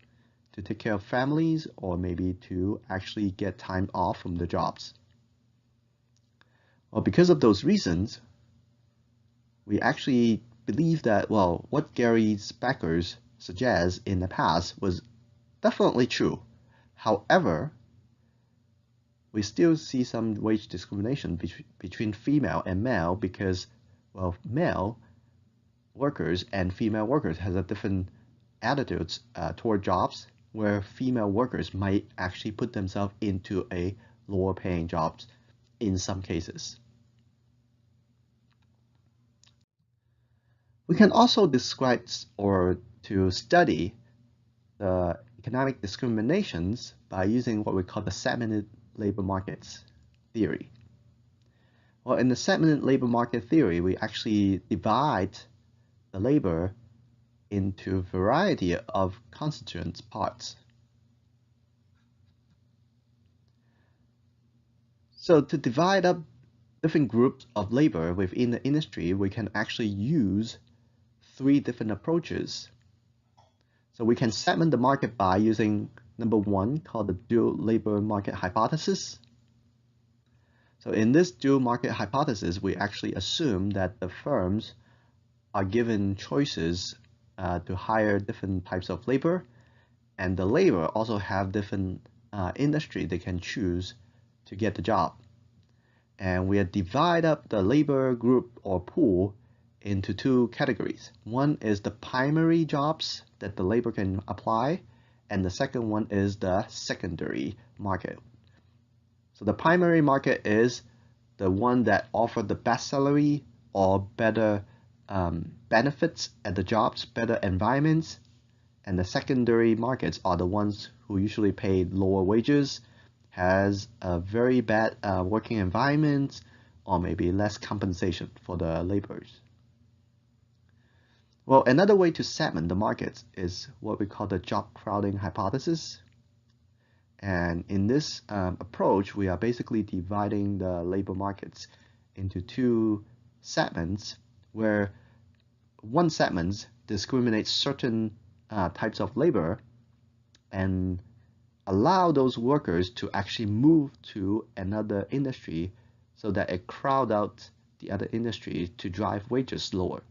to take care of families or maybe to actually get time off from the jobs. Well, because of those reasons, we actually believe that, well, what Gary BECKER'S suggests in the past was definitely true. However, we still see some wage discrimination between female and male because, well, male workers and female workers has a different attitudes toward jobs, where female workers might actually put themselves into a lower paying jobs in some cases. We can also describe or to study the economic discriminations by using what we call the segmented labor markets theory. Well, in the segmented labor market theory, we actually divide the labor into a variety of constituent parts. So to divide up different groups of labor within the industry, we can actually use 3 different approaches. So we can segment the market by using number 1, called the dual labor market hypothesis. So in this dual market hypothesis, we actually assume that the firms are given choices to hire different types of labor, and the labor also have different industry they can choose to get the job. And we divide up the labor group or pool into 2 categories. One is the primary jobs that the labor can apply, and the second one is the secondary market. So the primary market is the one that offer the best salary or better benefits at the jobs, better environments, and the secondary markets are the ones who usually pay lower wages, has a very bad working environment, or maybe less compensation for the laborers. Well, another way to segment the markets is what we call the job crowding hypothesis. And in this approach, we are basically dividing the labor markets into 2 segments, where one segment discriminates certain types of labor and allow those workers to actually move to another industry so that it crowd out the other industry to drive wages lower.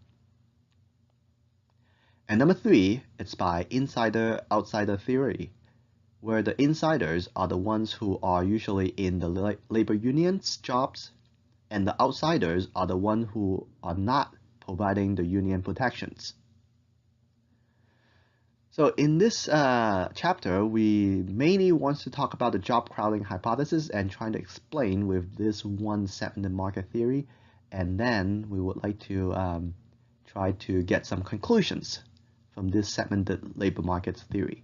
And number 3, it's by insider-outsider theory, where the insiders are the ones who are usually in the labor unions jobs, and the outsiders are the ones who are not providing the union protections. So in this chapter, we mainly want to talk about the job crowding hypothesis and trying to explain with this one segmented market theory, and then we would like to try to get some conclusions from this segmented labor markets theory.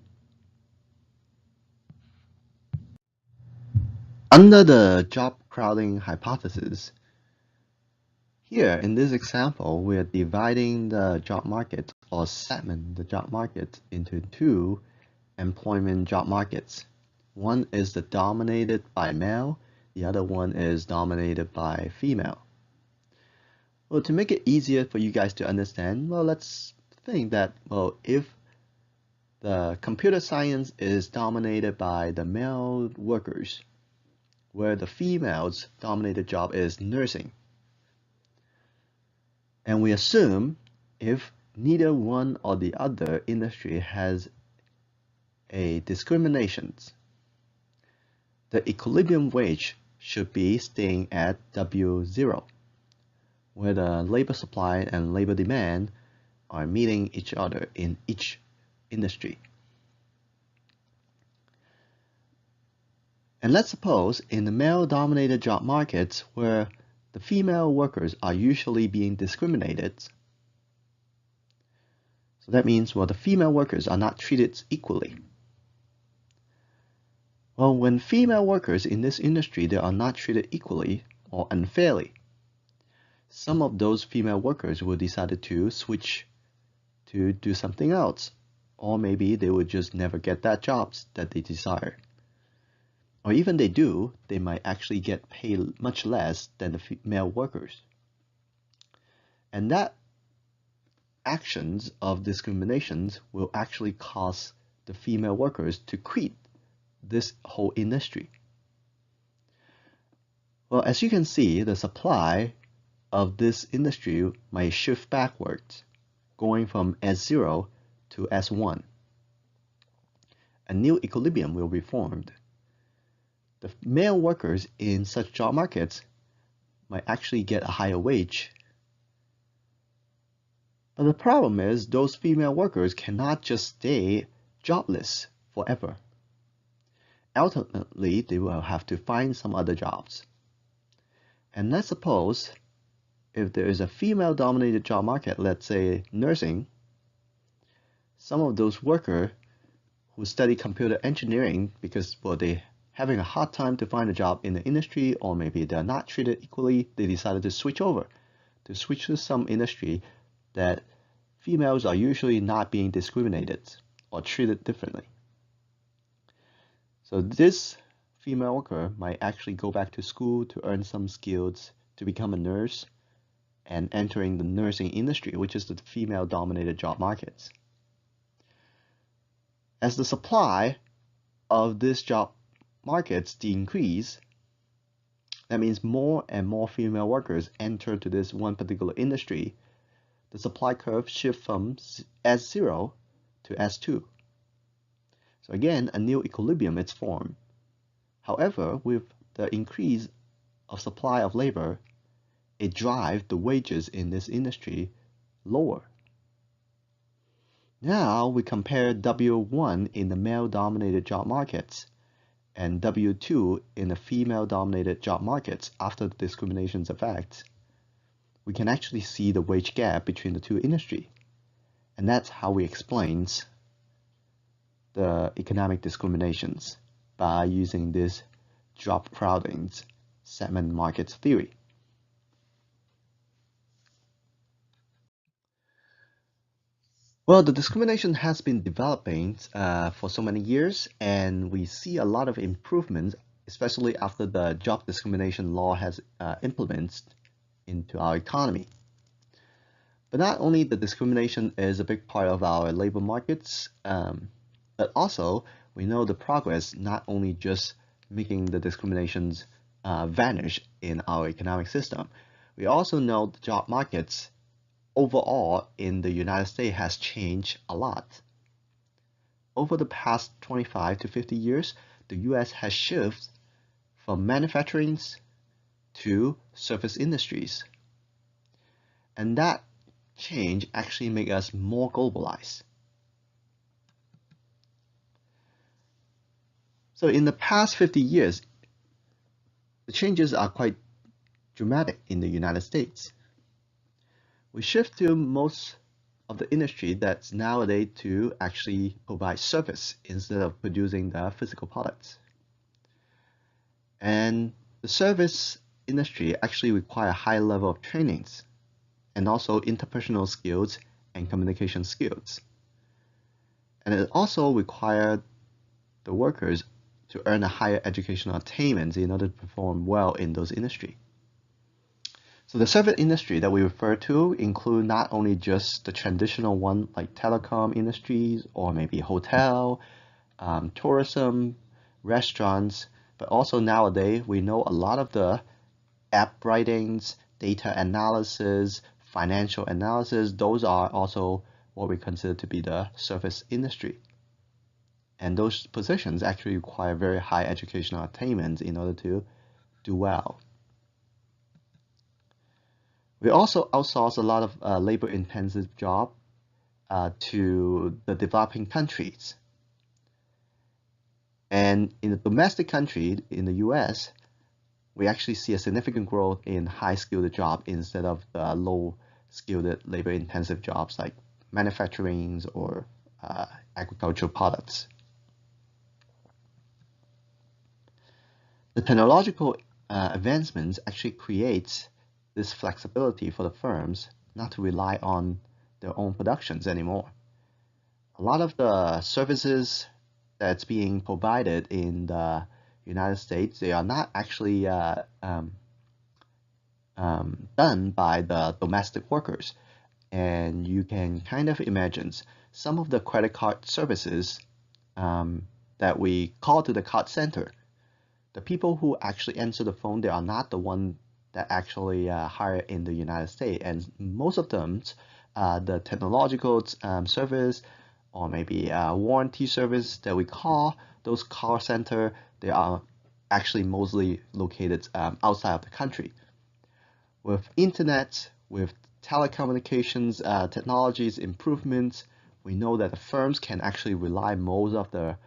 Under the job crowding hypothesis, here in this example, we are dividing the job market or segment the job market into 2 employment job markets. One is dominated by male, the other one is dominated by female. Well, to make it easier for you guys to understand, well, let's think that, well, if the computer science is dominated by the male workers, where the females dominated job is nursing. And we assume if neither one or the other industry has a discriminations, the equilibrium wage should be staying at W0, where the labor supply and labor demand are meeting each other in each industry. And let's suppose in the male-dominated job markets where the female workers are usually being discriminated. So that means, well, the female workers are not treated equally. Well, when female workers in this industry, they are not treated equally or unfairly, some of those female workers will decide to switch to do something else, or maybe they would just never get that jobs that they desire. Or even they do, they might actually get paid much less than the male workers. And that actions of discriminations will actually cause the female workers to quit this whole industry. Well, as you can see, the supply of this industry might shift backwards, going from S0 to S1. A new equilibrium will be formed. The male workers in such job markets might actually get a higher wage. But the problem is those female workers cannot just stay jobless forever. Ultimately, they will have to find some other jobs. And let's suppose if there is a female-dominated job market, let's say nursing, some of those workers who study computer engineering because, well, they're having a hard time to find a job in the industry, or maybe they're not treated equally, they decided to switch to some industry that females are usually not being discriminated or treated differently. So this female worker might actually go back to school to earn some skills to become a nurse and entering the nursing industry, which is the female-dominated job markets. As the supply of this job markets decrease, that means more and more female workers enter to this one particular industry. The supply curve shifts from S0 to S2. So again, a new equilibrium is formed. However, with the increase of supply of labor, it drives the wages in this industry lower. Now we compare W1 in the male-dominated job markets and W2 in the female-dominated job markets after the discrimination's effects. We can actually see the wage gap between the two industries. And that's how we explain the economic discriminations by using this job crowding segment markets theory. Well, the discrimination has been developing for so many years, and we see a lot of improvements, especially after the job discrimination law has implemented into our economy. But not only the discrimination is a big part of our labor markets, but also we know the progress not only just making the discriminations vanish in our economic system. We also know the job markets overall in the United States has changed a lot. Over the past 25 to 50 years, the US has shifted from manufacturing to service industries. And that change actually makes us more globalized. So in the past 50 years, the changes are quite dramatic in the United States. We shift to most of the industry that's nowadays to actually provide service instead of producing the physical products. And the service industry actually require a high level of trainings and also interpersonal skills and communication skills. And it also requires the workers to earn a higher educational attainment in order to perform well in those industries. So the service industry that we refer to include not only just the traditional one like telecom industries or maybe hotel, tourism, restaurants, but also nowadays we know a lot of the app writings, data analysis, financial analysis, those are also what we consider to be the service industry. And those positions actually require very high educational attainment in order to do well. We also outsource a lot of labor-intensive jobs to the developing countries. And in the domestic country, in the US, we actually see a significant growth in high-skilled jobs instead of the low-skilled labor-intensive jobs like manufacturing or agricultural products. The technological advancements actually creates this flexibility for the firms not to rely on their own productions anymore. A lot of the services that's being provided in the United States, they are not actually done by the domestic workers. And you can kind of imagine some of the credit card services that we call to the card center. The people who actually answer the phone, they are not the one that actually hire in the United States. And most of them, the technological service or maybe warranty service that we call those call center, they are actually mostly located outside of the country. With internet, with telecommunications technologies improvements, we know that the firms can actually rely most of their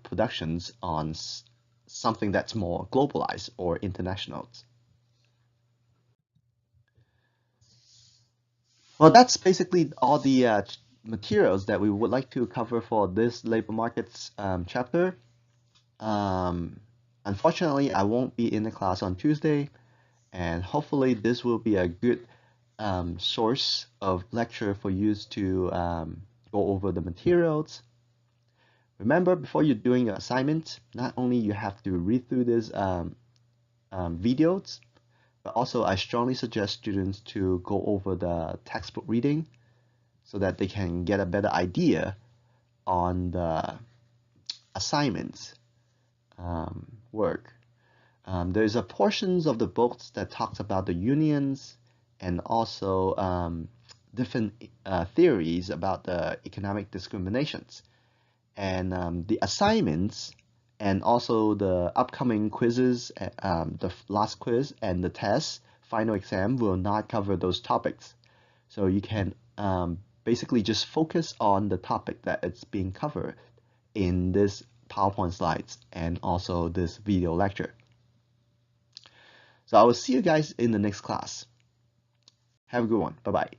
productions on something that's more globalized or international. Well, that's basically all the materials that we would like to cover for this labor markets chapter. Unfortunately, I won't be in the class on Tuesday, and hopefully this will be a good source of lecture for you to go over the materials. Remember, before you're doing your assignment, not only you have to read through these videos, but also I strongly suggest students to go over the textbook reading so that they can get a better idea on the assignments work. There's a portions of the books that talks about the unions and also different theories about the economic discriminations. And the assignments and also the upcoming quizzes, the last quiz and the test, final exam will not cover those topics. So you can basically just focus on the topic that it's being covered in this PowerPoint slides and also this video lecture. So I will see you guys in the next class. Have a good one. Bye-bye.